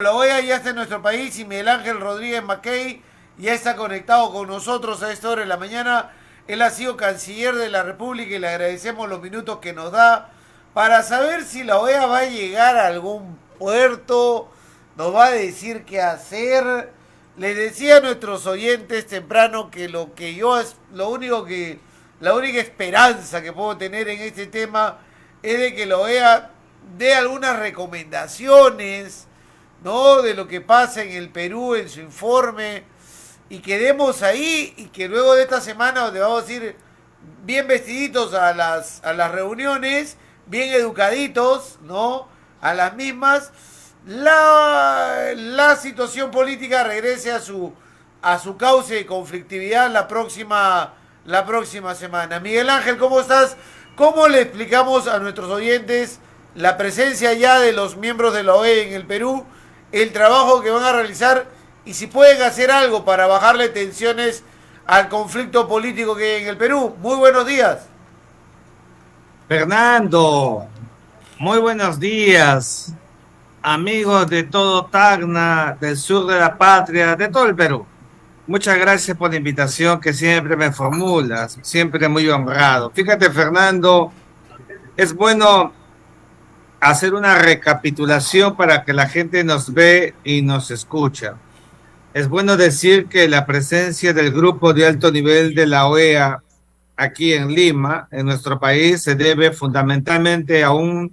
La OEA ya está en nuestro país y Miguel Ángel Rodríguez Mackey ya está conectado con nosotros a esta hora de la mañana. Él ha sido canciller de la República y le agradecemos los minutos que nos da para saber si la OEA va a llegar a algún puerto, nos va a decir qué hacer. Les decía a nuestros oyentes temprano que la única esperanza que puedo tener en este tema es de que la OEA dé algunas recomendaciones, ¿no? De lo que pasa en el Perú en su informe y quedemos ahí y que luego de esta semana donde vamos a ir bien vestiditos a las reuniones, bien educaditos, ¿no? A las mismas, la situación política regrese a su cauce de conflictividad la próxima semana. Miguel Ángel, ¿cómo estás? ¿Cómo le explicamos a nuestros oyentes la presencia ya de los miembros de la OEA en el Perú, el trabajo que van a realizar y si pueden hacer algo para bajarle tensiones al conflicto político que hay en el Perú? Muy buenos días. Fernando, muy buenos días, amigos de todo Tacna, del sur de la patria, de todo el Perú. Muchas gracias por la invitación que siempre me formulas, siempre muy honrado. Fíjate, Fernando, es bueno hacer una recapitulación para que la gente nos ve y nos escucha. Es bueno decir que la presencia del grupo de alto nivel de la OEA aquí en Lima, en nuestro país, se debe fundamentalmente a un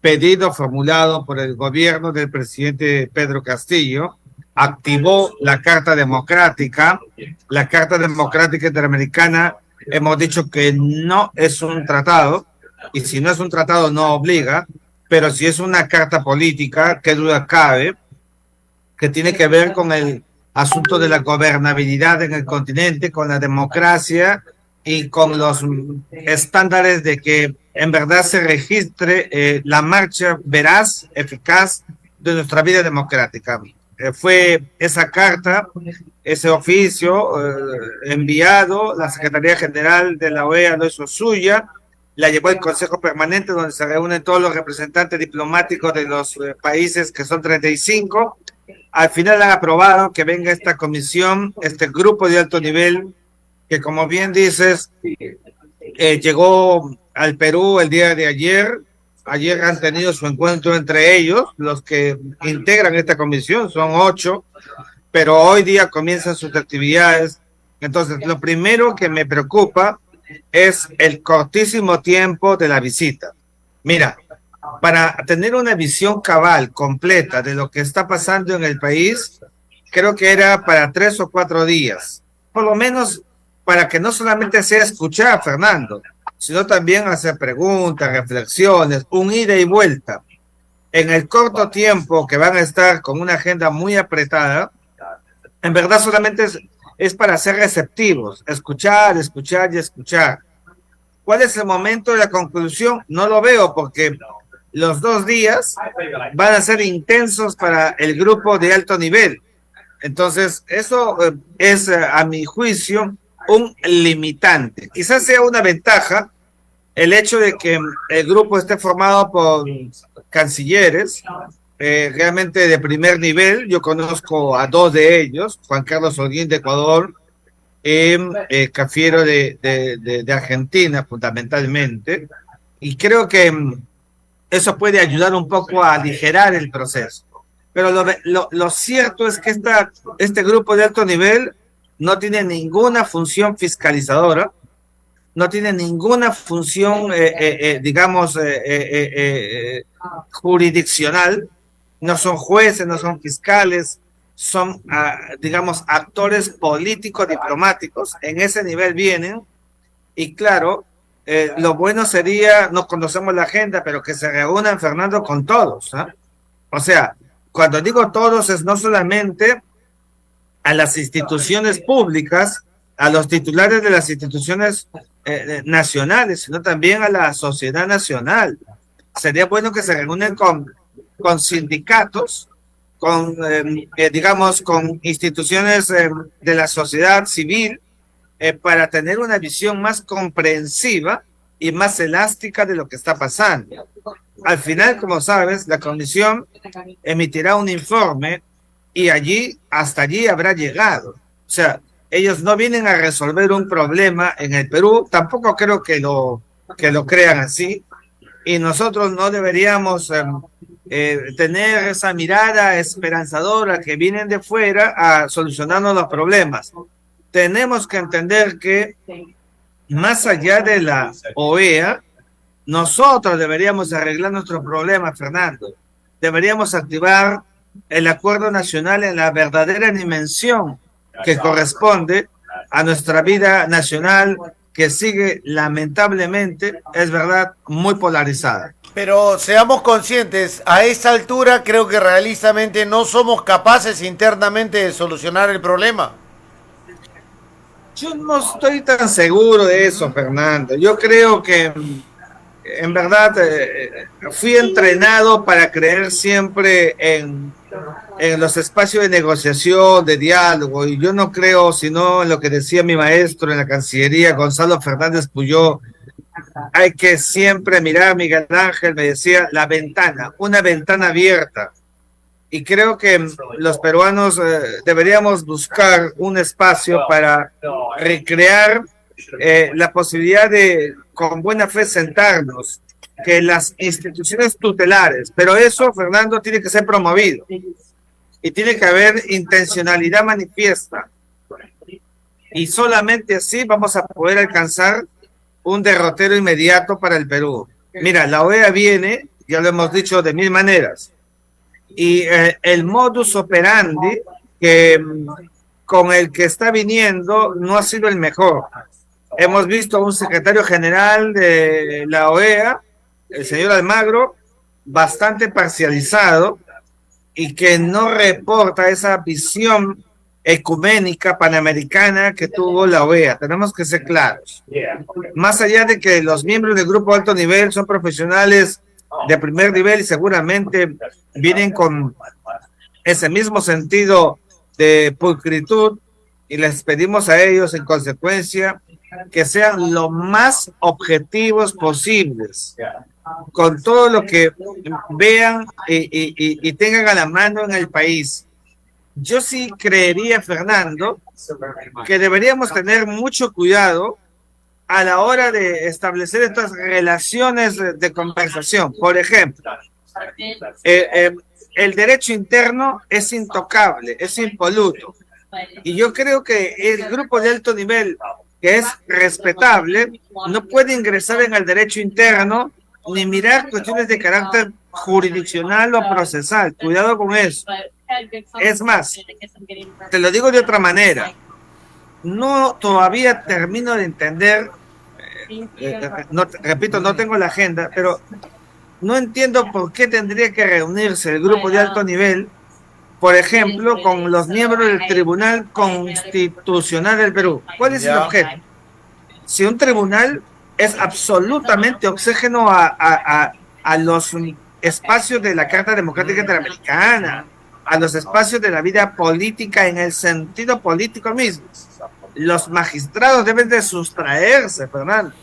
pedido formulado por el gobierno del presidente Pedro Castillo. Activó la Carta Democrática. La Carta Democrática Interamericana, hemos dicho que no es un tratado, y si no es un tratado no obliga, pero si es una carta política, qué duda cabe, que tiene que ver con el asunto de la gobernabilidad en el continente, con la democracia y con los estándares de que en verdad se registre la marcha veraz, eficaz de nuestra vida democrática. Fue esa carta, ese oficio enviado, la Secretaría General de la OEA lo hizo suya, la llevó al Consejo Permanente donde se reúnen todos los representantes diplomáticos de los países que son 35. Al final han aprobado que venga esta comisión, este grupo de alto nivel, que como bien dices, llegó al Perú el día de ayer. Ayer han tenido su encuentro entre ellos, los que integran esta comisión, son 8, pero hoy día comienzan sus actividades. Entonces, lo primero que me preocupa es el cortísimo tiempo de la visita. Mira, para tener una visión cabal, completa de lo que está pasando en el país, creo que era para 3 o 4 días, por lo menos para que no solamente sea escuchar, Fernando, sino también hacer preguntas, reflexiones, un ida y vuelta. En el corto tiempo que van a estar con una agenda muy apretada, en verdad solamente es para ser receptivos, escuchar, escuchar y escuchar. ¿Cuál es el momento de la conclusión? No lo veo porque los 2 días van a ser intensos para el grupo de alto nivel. Entonces, eso es, a mi juicio, un limitante. Quizás sea una ventaja el hecho de que el grupo esté formado por cancilleres realmente de primer nivel. Yo conozco a 2 de ellos, Juan Carlos Holguín de Ecuador, Cafiero de Argentina, fundamentalmente, y creo que eso puede ayudar un poco a aligerar el proceso. Pero lo cierto es que este grupo de alto nivel no tiene ninguna función fiscalizadora, no tiene ninguna función, digamos, jurisdiccional, no son jueces, no son fiscales, son, digamos, actores políticos, diplomáticos, en ese nivel vienen, y claro, lo bueno sería, no conocemos la agenda, pero que se reúnan, Fernando, con todos, ¿eh? O sea, cuando digo todos es no solamente a las instituciones públicas, a los titulares de las instituciones nacionales, sino también a la sociedad nacional. Sería bueno que se reúnen con sindicatos, con, digamos, con instituciones de la sociedad civil, para tener una visión más comprensiva y más elástica de lo que está pasando. Al final, como sabes, la comisión emitirá un informe y hasta allí habrá llegado. O sea, ellos no vienen a resolver un problema en el Perú, tampoco creo que lo crean así, y nosotros no deberíamos tener esa mirada esperanzadora que vienen de fuera a solucionarnos los problemas. Tenemos que entender que más allá de la OEA, nosotros deberíamos arreglar nuestros problemas, Fernando. Deberíamos activar el acuerdo nacional en la verdadera dimensión que corresponde a nuestra vida nacional, que sigue lamentablemente, es verdad, muy polarizada. Pero seamos conscientes, a esa altura creo que realistamente no somos capaces internamente de solucionar el problema. Yo no estoy tan seguro de eso, Fernando. Yo creo que en verdad fui entrenado para creer siempre en los espacios de negociación, de diálogo, y yo no creo sino en lo que decía mi maestro en la Cancillería, Gonzalo Fernández Puyó. Hay que siempre mirar, Miguel Ángel me decía, la ventana, una ventana abierta. Y creo que los peruanos deberíamos buscar un espacio para recrear la posibilidad de, con buena fe, sentarnos, que las instituciones tutelares, pero eso, Fernando, tiene que ser promovido y tiene que haber intencionalidad manifiesta. Y solamente así vamos a poder alcanzar un derrotero inmediato para el Perú. Mira, la OEA viene, ya lo hemos dicho de mil maneras, y el modus operandi con el que está viniendo no ha sido el mejor. Hemos visto a un secretario general de la OEA, el señor Almagro, bastante parcializado y que no reporta esa visión ecuménica panamericana que tuvo la OEA. Tenemos que ser claros. Más allá de que los miembros del grupo de alto nivel son profesionales de primer nivel y seguramente vienen con ese mismo sentido de pulcritud, y les pedimos a ellos en consecuencia que sean lo más objetivos posibles con todo lo que vean y tengan a la mano en el país. Yo sí creería, Fernando, que deberíamos tener mucho cuidado a la hora de establecer estas relaciones de conversación. Por ejemplo, el derecho interno es intocable, es impoluto. Y yo creo que el grupo de alto nivel, que es respetable, no puede ingresar en el derecho interno ni mirar cuestiones de carácter jurisdiccional o procesal. Cuidado con eso. Es más, te lo digo de otra manera, no todavía termino de entender, repito, no tengo la agenda, pero no entiendo por qué tendría que reunirse el grupo de alto nivel, por ejemplo, con los miembros del Tribunal Constitucional del Perú. ¿Cuál es el objeto? Si un tribunal es absolutamente oxígeno a los espacios de la Carta Democrática Interamericana, a los espacios de la vida política en el sentido político mismo. Los magistrados deben de sustraerse, Fernando.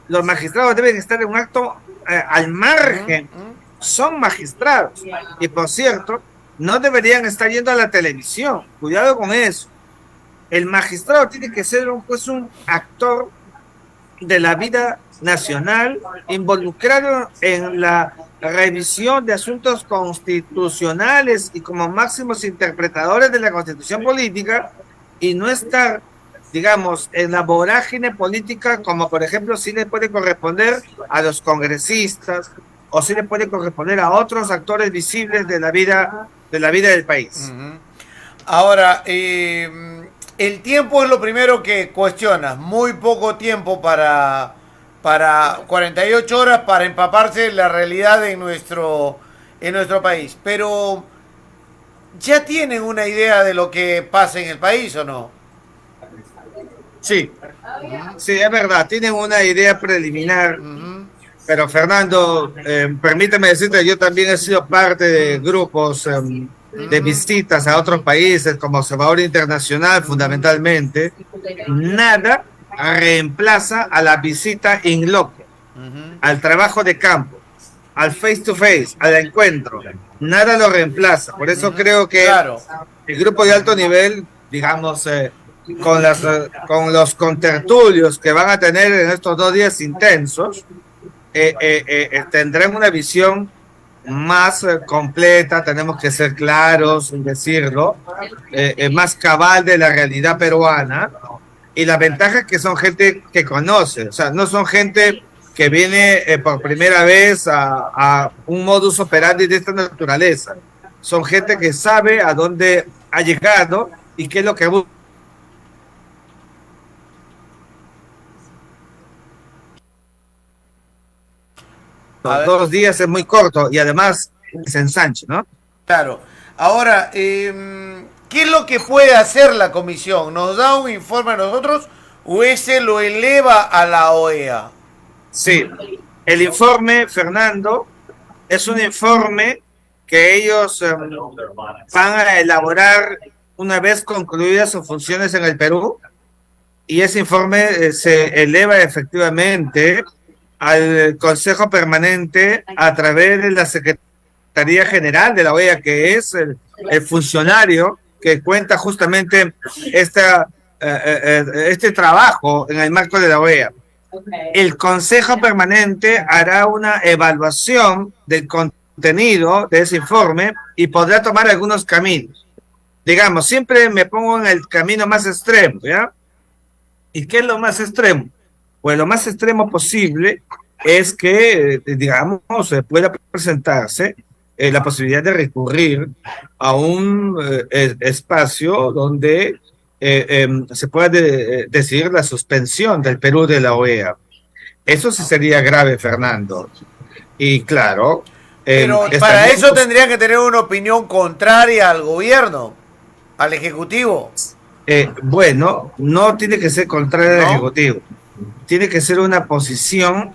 Los magistrados deben estar en un acto al margen. Son magistrados. Y por cierto, no deberían estar yendo a la televisión. Cuidado con eso. El magistrado tiene que ser un actor de la vida nacional, involucrado en la revisión de asuntos constitucionales y como máximos interpretadores de la Constitución política, y no estar, digamos, en la vorágine política, como por ejemplo sí le puede corresponder a los congresistas o sí le puede corresponder a otros actores visibles de la vida del país. Ahora, el tiempo es lo primero que cuestionas. Muy poco tiempo para 48 horas para empaparse de la realidad en nuestro país. Pero, ¿ya tienen una idea de lo que pasa en el país o no? Sí, es verdad, tienen una idea preliminar. Pero Fernando, permíteme decirte, yo también he sido parte de grupos de visitas a otros países como observador internacional fundamentalmente. Nada reemplaza a la visita in loco. al trabajo de campo, al face to face, al encuentro. Nada lo reemplaza. Por eso creo que Claro. el grupo de alto nivel, digamos, con los contertulios que van a tener en estos 2 días intensos, tendrán una visión más completa, tenemos que ser claros en decirlo, más cabal de la realidad peruana. Y la ventaja es que son gente que conoce, o sea, no son gente que viene por primera vez a un modus operandi de esta naturaleza. Son gente que sabe a dónde ha llegado y qué es lo que busca. Los 2 días es muy corto y además se ensancha, ¿no? Claro. Ahora, ¿qué es lo que puede hacer la comisión? ¿Nos da un informe a nosotros o ese lo eleva a la OEA? Sí, el informe, Fernando, es un informe que ellos van a elaborar una vez concluidas sus funciones en el Perú, y ese informe se eleva efectivamente al Consejo Permanente a través de la Secretaría General de la OEA, que es el funcionario que cuenta justamente este trabajo en el marco de la OEA. El Consejo Permanente hará una evaluación del contenido de ese informe y podrá tomar algunos caminos. Digamos, siempre me pongo en el camino más extremo, ¿ya? ¿Y qué es lo más extremo? Pues lo más extremo posible es que, digamos, pueda presentarse la posibilidad de recurrir a un espacio donde se pueda decidir la suspensión del Perú de la OEA. Eso sí sería grave, Fernando. Y claro... Pero para eso tendría que tener una opinión contraria al gobierno, al Ejecutivo. Bueno, no tiene que ser contraria al Ejecutivo. Tiene que ser una posición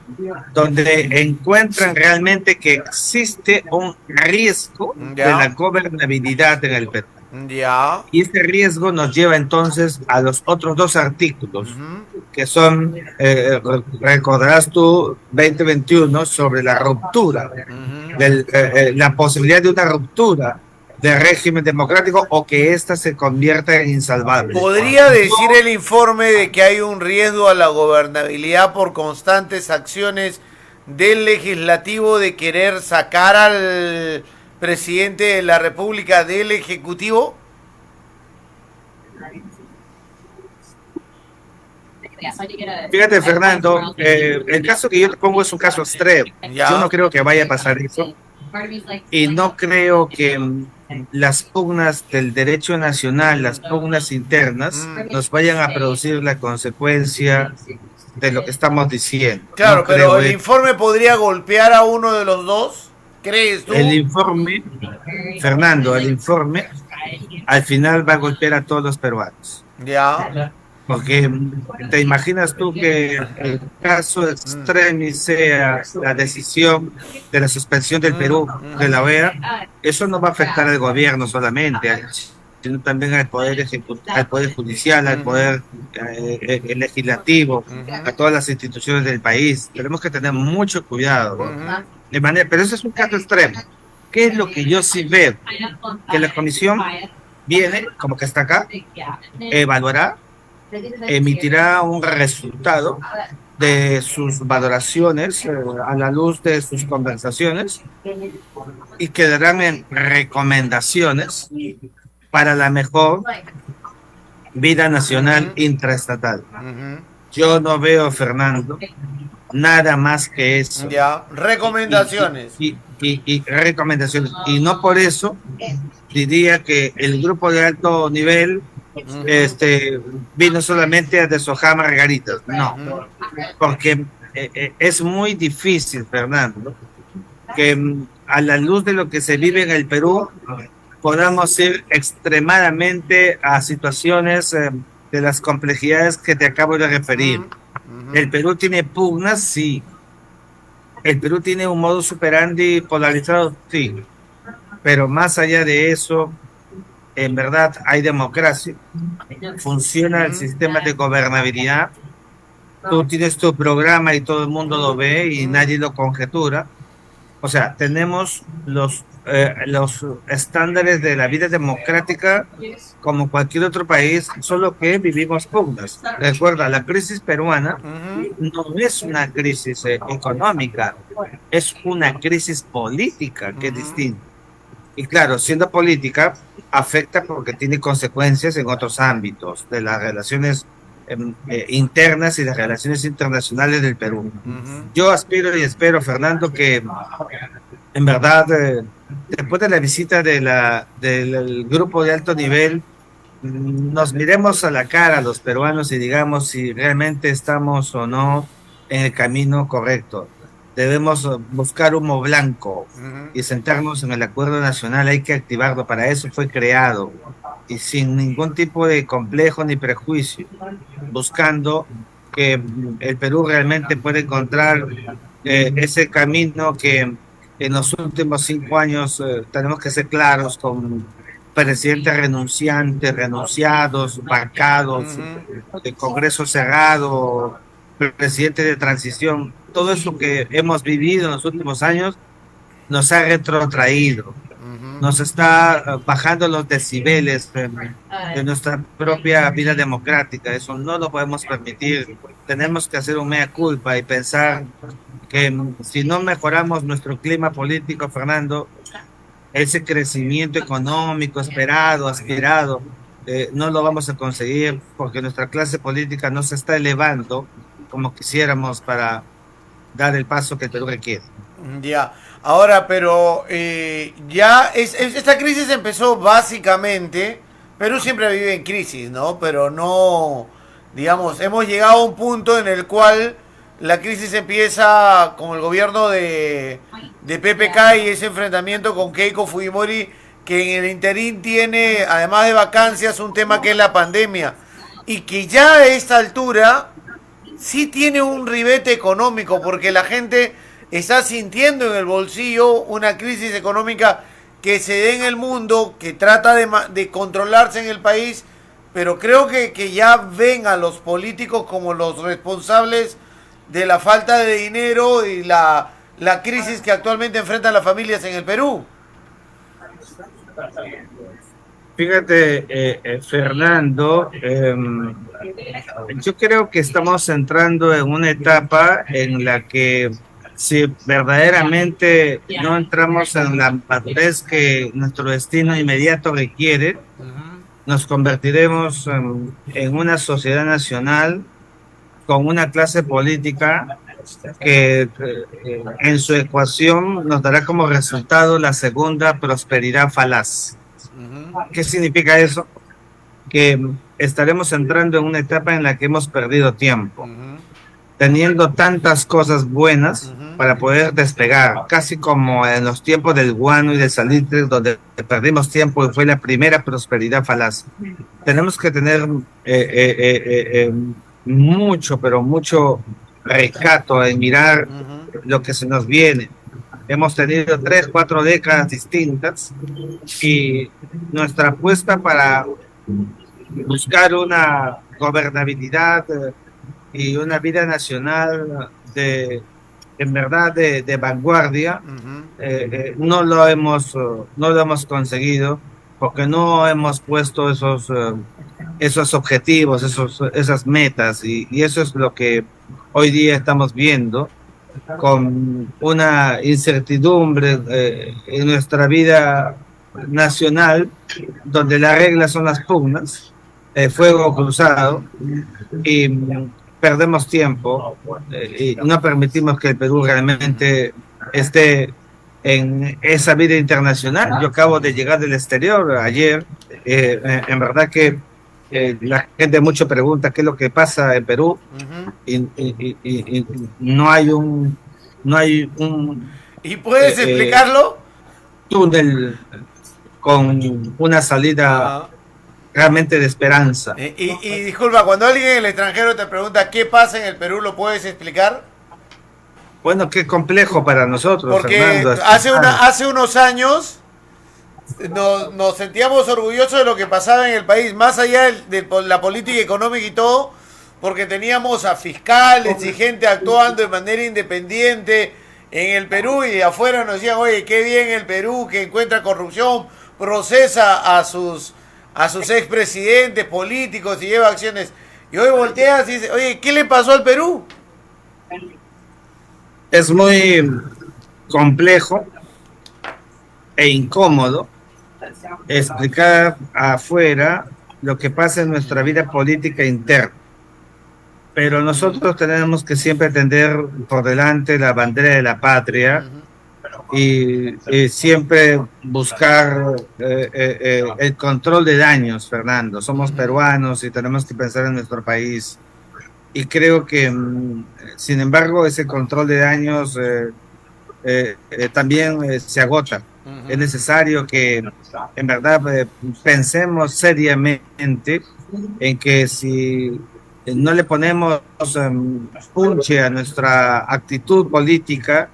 donde encuentran realmente que existe un riesgo de la gobernabilidad en el Perú. Ya. Y ese riesgo nos lleva entonces a los otros 2 artículos, que son, recordarás tú, 2021, sobre la ruptura, la posibilidad de una ruptura del régimen democrático o que ésta se convierta en insalvable. ¿Podría decir el informe de que hay un riesgo a la gobernabilidad por constantes acciones del legislativo de querer sacar al presidente de la República del Ejecutivo? Fíjate, Fernando, el caso que yo te pongo es un caso extremo. Yo no creo que vaya a pasar eso. Y no creo que las pugnas del derecho nacional, las pugnas internas, nos vayan a producir la consecuencia de lo que estamos diciendo. Claro, no pero el informe podría golpear a uno de los dos, ¿crees tú? El informe, Fernando, el informe al final va a golpear a todos los peruanos. Ya. Porque te imaginas tú que el caso extremis sea la decisión de la suspensión del Perú de la OEA. Eso no va a afectar al gobierno solamente, sino también al poder al poder judicial, al poder legislativo, a todas las instituciones del país. Tenemos que tener mucho cuidado, ¿no? Pero ese es un caso extremo. ¿Qué es lo que yo sí veo? Que la comisión viene, como que está acá, evaluará, emitirá un resultado de sus valoraciones a la luz de sus conversaciones y quedarán en recomendaciones para la mejor vida nacional intraestatal. Yo no veo, Fernando, nada más que eso. Ya, recomendaciones. Y recomendaciones. Y no por eso diría que el grupo de alto nivel vino solamente a deshojar margaritas. No, porque es muy difícil, Fernando, que a la luz de lo que se vive en el Perú podamos ir extremadamente a situaciones de las complejidades que te acabo de referir. El Perú tiene pugnas, sí. El Perú tiene un modus operandi polarizado, sí. Pero más allá de eso, en verdad hay democracia, funciona el sistema de gobernabilidad tú tienes tu programa y todo el mundo lo ve y nadie lo conjetura. O sea, tenemos los estándares de la vida democrática como cualquier otro país, solo que vivimos pugnas. Recuerda, la crisis peruana no es una crisis económica, es una crisis política, que es distinto. Y claro, siendo política, afecta porque tiene consecuencias en otros ámbitos de las relaciones internas y las relaciones internacionales del Perú. Yo aspiro y espero, Fernando, que en verdad, después de la visita del grupo de alto nivel, nos miremos a la cara los peruanos y digamos si realmente estamos o no en el camino correcto. Debemos buscar humo blanco y sentarnos en el acuerdo nacional. Hay que activarlo, para eso fue creado, y sin ningún tipo de complejo ni prejuicio, buscando que el Perú realmente pueda encontrar ese camino que en los últimos 5 años tenemos que ser claros, con presidentes renunciantes, renunciados, vacados, de Congreso cerrado, presidente de transición. Todo eso que hemos vivido en los últimos años nos ha retrotraído, nos está bajando los decibeles de nuestra propia vida democrática. Eso no lo podemos permitir. Tenemos que hacer un mea culpa y pensar que si no mejoramos nuestro clima político, Fernando, ese crecimiento económico esperado, aspirado, no lo vamos a conseguir porque nuestra clase política no se está elevando como quisiéramos para dar el paso que el Perú requiere. Ya, ahora, pero esta crisis empezó básicamente, Perú siempre vive en crisis, ¿no? Pero no, digamos, hemos llegado a un punto en el cual la crisis empieza con el gobierno de PPK y ese enfrentamiento con Keiko Fujimori, que en el interín tiene, además de vacancias, un tema que es la pandemia, y que ya a esta altura sí tiene un ribete económico, porque la gente está sintiendo en el bolsillo una crisis económica que se dé en el mundo, que trata de controlarse en el país, pero creo que ya ven a los políticos como los responsables de la falta de dinero y la crisis que actualmente enfrentan las familias en el Perú. Fíjate, Fernando, yo creo que estamos entrando en una etapa en la que si verdaderamente no entramos en la madurez que nuestro destino inmediato requiere, nos convertiremos en una sociedad nacional con una clase política que en su ecuación nos dará como resultado la segunda prosperidad falaz. ¿Qué significa eso? Que estaremos entrando en una etapa en la que hemos perdido tiempo, teniendo tantas cosas buenas para poder despegar, casi como en los tiempos del guano y del salitre, donde perdimos tiempo y fue la primera prosperidad falaz. Tenemos que tener mucho, pero mucho recato en mirar lo que se nos viene. Hemos tenido 3, 4 décadas distintas y nuestra apuesta para buscar una gobernabilidad y una vida nacional en verdad de vanguardia, no lo hemos conseguido porque no hemos puesto esos objetivos, esas metas, y eso es lo que hoy día estamos viendo, con una incertidumbre en nuestra vida nacional, donde las reglas son las pugnas, fuego cruzado, y perdemos tiempo y no permitimos que el Perú realmente esté en esa vida internacional. Yo acabo de llegar del exterior ayer, en verdad que la gente mucho pregunta qué es lo que pasa en Perú, y no hay un ¿Y puedes explicarlo? Túnel con una salida realmente de esperanza. Y disculpa, cuando alguien en el extranjero te pregunta qué pasa en el Perú, ¿lo puedes explicar? Bueno, qué complejo para nosotros, porque Fernando. Hace unos años nos sentíamos orgullosos de lo que pasaba en el país, más allá de la política económica y todo, porque teníamos a fiscales y gente actuando de manera independiente en el Perú, y de afuera nos decían, oye, qué bien el Perú, que encuentra corrupción, procesa a sus expresidentes políticos y lleva acciones. Y hoy volteas y dices, oye, ¿qué le pasó al Perú? Es muy complejo e incómodo explicar afuera lo que pasa en nuestra vida política interna. Pero nosotros tenemos que siempre tender por delante la bandera de la patria y siempre buscar el control de daños, Fernando. Somos peruanos y tenemos que pensar en nuestro país. Y creo que, sin embargo, ese control de daños también se agota. Es necesario que, en verdad, pensemos seriamente en que si no le ponemos punche a nuestra actitud política,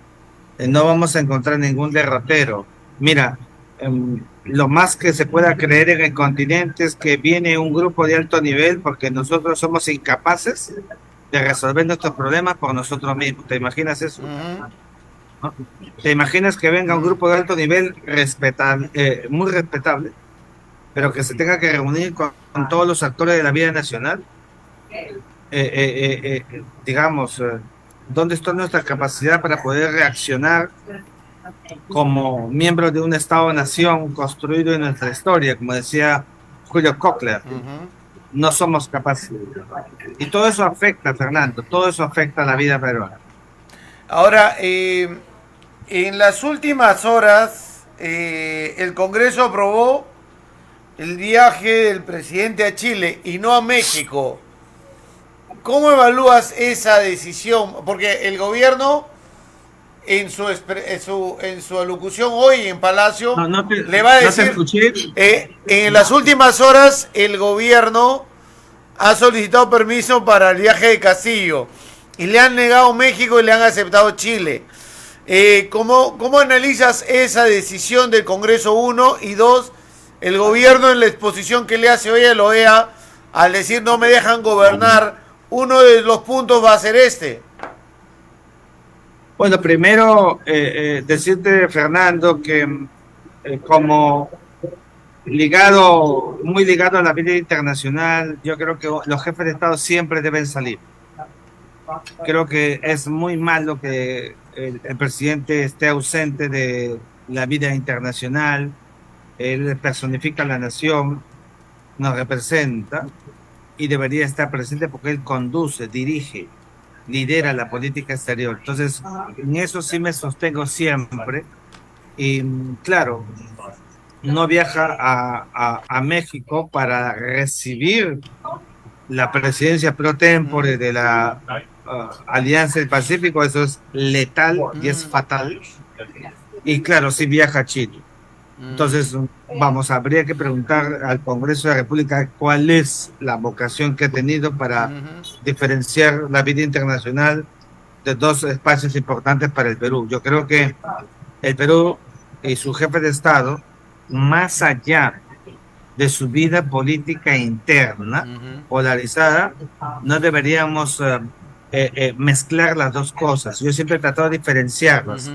no vamos a encontrar ningún derrotero. Mira, lo más que se pueda creer en el continente es que viene un grupo de alto nivel porque nosotros somos incapaces de resolver nuestros problemas por nosotros mismos. ¿Te imaginas eso? ¿No? ¿Te imaginas que venga un grupo de alto nivel respetable, muy respetable, pero que se tenga que reunir con todos los actores de la vida nacional? Digamos, ¿dónde está nuestra capacidad para poder reaccionar como miembros de un Estado-nación construido en nuestra historia? Como decía Julio Cockler, no somos capaces. Y todo eso afecta, Fernando, todo eso afecta a la vida peruana. Ahora, en las últimas horas, el Congreso aprobó el viaje del presidente a Chile y no a México. ¿Cómo evalúas esa decisión? Porque el gobierno, en su alocución hoy en Palacio, le va a decir, en las últimas horas el gobierno ha solicitado permiso para el viaje de Castillo y le han negado México y le han aceptado Chile. ¿Cómo analizas esa decisión del Congreso, uno? Y dos, el gobierno en la exposición que le hace hoy a la OEA al decir no me dejan gobernar, uno de los puntos va a ser este. Bueno, primero decirte, Fernando, que como muy ligado a la vida internacional, yo creo que los jefes de Estado siempre deben salir. Creo que es muy malo que el presidente esté ausente de la vida internacional. Él personifica a la nación, nos representa y debería estar presente porque él conduce, dirige, lidera la política exterior. Entonces, en eso sí me sostengo siempre. Y claro, no viaja a México para recibir la presidencia pro tempore de la Alianza del Pacífico. Eso es letal y es fatal. Y claro, sí viaja a Chile. Entonces, habría que preguntar al Congreso de la República cuál es la vocación que ha tenido para diferenciar la vida internacional de dos espacios importantes para el Perú. Yo creo que el Perú y su jefe de Estado, más allá de su vida política interna, polarizada, no deberíamos mezclar las dos cosas. Yo siempre he tratado de diferenciarlas.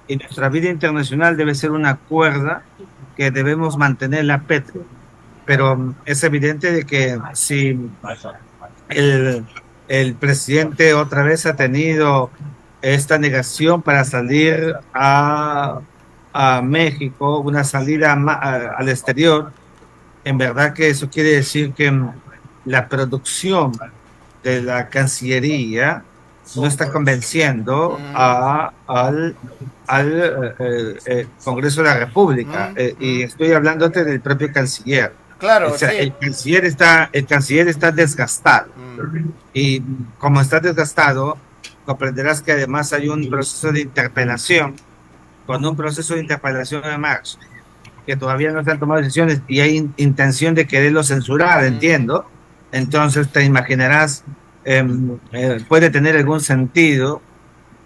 Y nuestra vida internacional debe ser una cuerda que debemos mantener la pétrea. Pero es evidente de que si el presidente otra vez ha tenido esta negación para salir a México, una salida al exterior, en verdad que eso quiere decir que la producción de la Cancillería no está convenciendo al Congreso de la República. Y estoy hablándote del propio canciller. Claro, o sea, sí. el canciller está desgastado. Y como está desgastado, comprenderás que además hay un proceso de interpelación, con un proceso de interpelación de marzo, que todavía no se han tomado decisiones y hay intención de quererlo censurar, entiendo. Entonces te imaginarás, puede tener algún sentido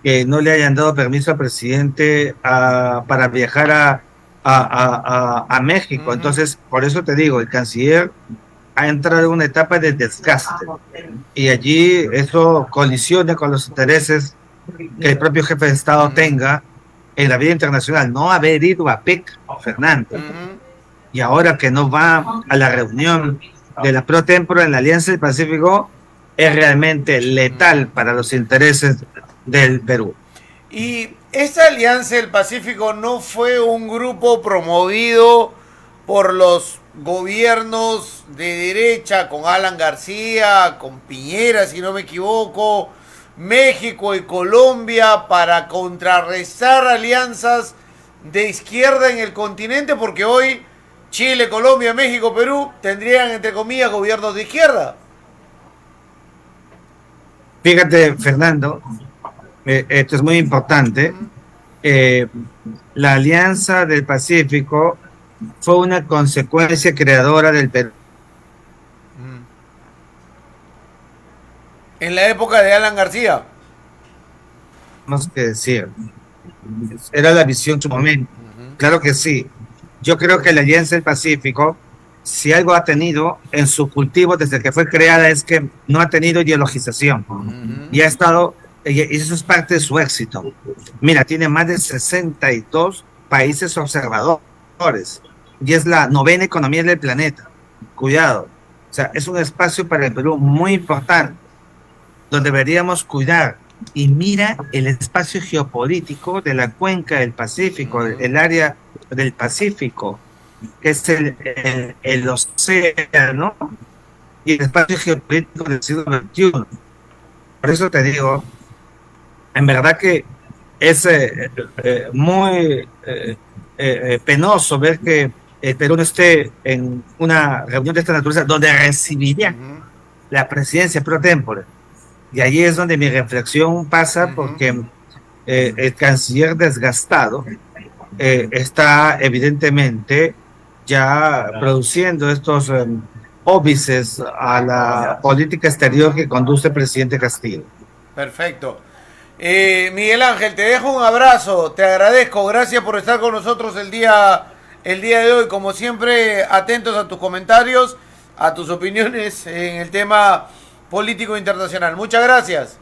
que no le hayan dado permiso al presidente para viajar a México. Entonces, por eso te digo, el canciller ha entrado en una etapa de desgaste y allí eso colisiona con los intereses que el propio jefe de Estado tenga en la vida internacional. No haber ido a PEC, Fernando, y ahora que no va a la reunión de la Pro Tempore en la Alianza del Pacífico es realmente letal para los intereses del Perú. Y esta Alianza del Pacífico no fue un grupo promovido por los gobiernos de derecha, con Alan García, con Piñera, si no me equivoco, México y Colombia, para contrarrestar alianzas de izquierda en el continente, porque hoy Chile, Colombia, México, Perú tendrían, entre comillas, gobiernos de izquierda. Fíjate, Fernando, esto es muy importante. La Alianza del Pacífico fue una consecuencia creadora del Perú. En la época de Alan García. Tenemos que decir, era la visión en su momento. Claro que sí. Yo creo que la Alianza del Pacífico, si algo ha tenido en su cultivo desde que fue creada, es que no ha tenido ideologización. Y ha estado, y eso es parte de su éxito. Mira, tiene más de 62 países observadores y es la 9ª economía del planeta. Cuidado. O sea, es un espacio para el Perú muy importante, donde deberíamos cuidar. Y mira el espacio geopolítico de la cuenca del Pacífico, el área del Pacífico, que es el océano y el espacio geopolítico del siglo XXI. Por eso te digo, en verdad que es muy penoso ver que el Perú no esté en una reunión de esta naturaleza donde recibiría la presidencia pro tempore. Y ahí es donde mi reflexión pasa, porque el canciller desgastado está evidentemente ya produciendo estos óbices a la política exterior que conduce el presidente Castillo. Perfecto. Miguel Ángel, te dejo un abrazo, te agradezco, gracias por estar con nosotros el día de hoy, como siempre, atentos a tus comentarios, a tus opiniones en el tema político internacional. Muchas gracias.